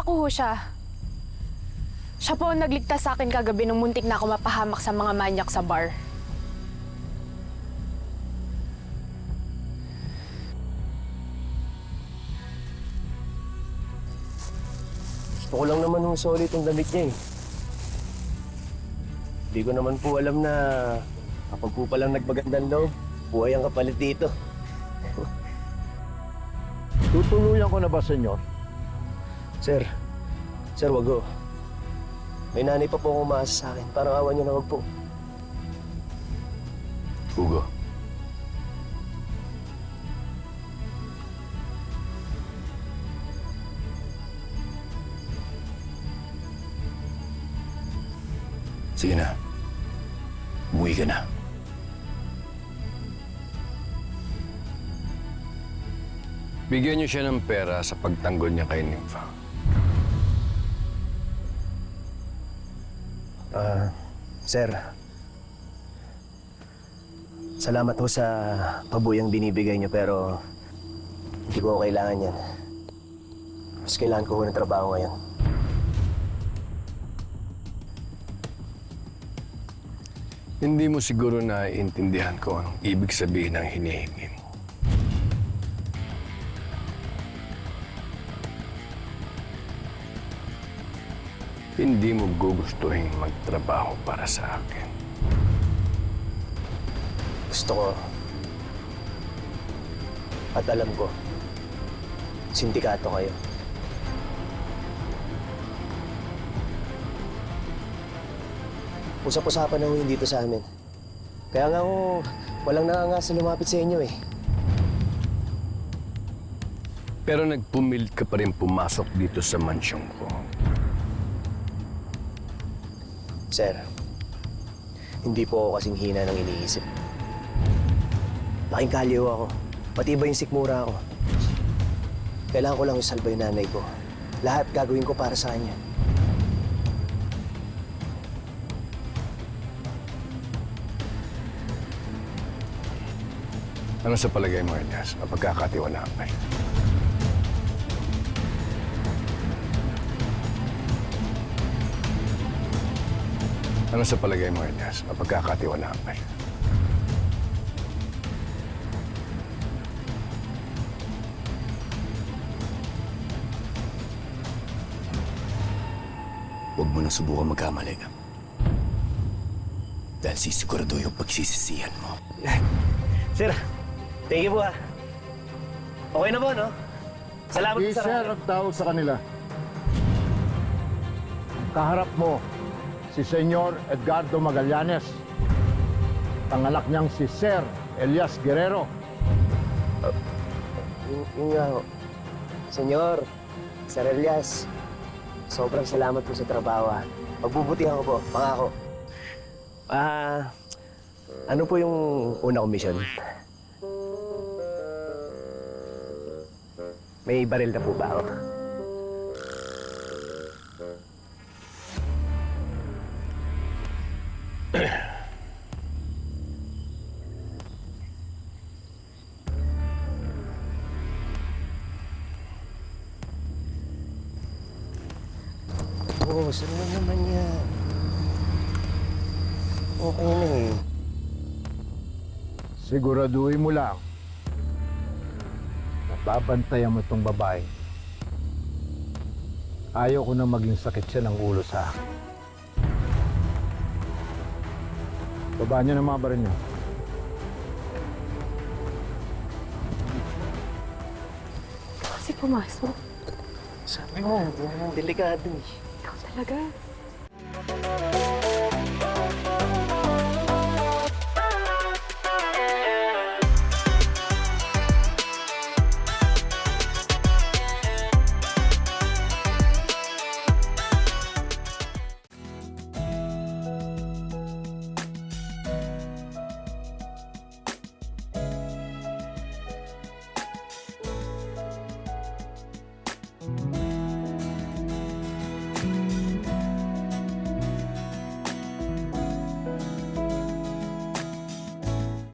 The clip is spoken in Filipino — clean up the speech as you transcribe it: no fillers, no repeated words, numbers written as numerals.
ko ho siya. Siya po ang nagligtas sa akin kagabi nung muntik na ako mapahamak sa mga manyak sa bar. Gusto ko lang naman yung solid yung damit niya eh. Hindi ko naman po alam na kapag po palang nagmagandang loob, buhay ang kapalit dito. Tutuluyan ko na ba, senyor? Sir, wag ho. May nanay pa po akong umaasa sa akin. Parang awan niyo na wag po. Hugo. Sige na. Umuwi ka na. Bigyan niyo siya ng pera sa pagtanggol niya kay Nympha. Sir, salamat ho sa pabuyang binibigay niyo pero hindi ko kailangan yan. Mas kailangan ko ho ng trabaho ngayon. Hindi mo siguro naiintindihan ko ang ibig sabihin ng hinihingi mo. Hindi mo gugustuhin magtrabaho para sa akin. Gusto ko at alam ko, sindikato kayo. Usap-usapan na ho yun dito sa amin. Kaya nga ho, walang nangangasa lumapit sa inyo eh. Pero nagpumilit ka pa rin pumasok dito sa mansyong ko. Sir, hindi po ako kasing hina ng iniisip. Laking kaliw ako. Pati ba yung sikmura ako? Kailangan ko lang isalba yung nanay ko. Lahat gagawin ko para sa kanya. Ano sa palagay mo, Elias? Mapagkakatiwalaan kayo? Ano sa palagay mo, Elias? Mapagkakatiwalaan kayo? Huwag mo nang subukan magkamali ka. Dahil sisigurado yung pagsisisihan mo. Sir, thank you po ah. Okay na po, no? Salamat po Si sa Sir ang tawag sa kanila. Kaharap mo, si Senyor Edgardo Magallanes. Pangalak niyang si Sir Elias Guerrero. Yung nga ho. Senyor, Sir Elias, sobrang salamat po sa trabaho ah. Pagbubutihan ko po, pangako. Ano po yung una kong mission? May baril na po ba ako? Oo, saan na naman yan? Okay na eh. Siguraduhin mo lang na babantayan mo itong babae. Ayaw ko na maging sakit siya ng ulo sa akin. Babaan niyo ng mga baril niyo. Kasi pumasok. Sabi mo, delikado eh. Ikaw talaga.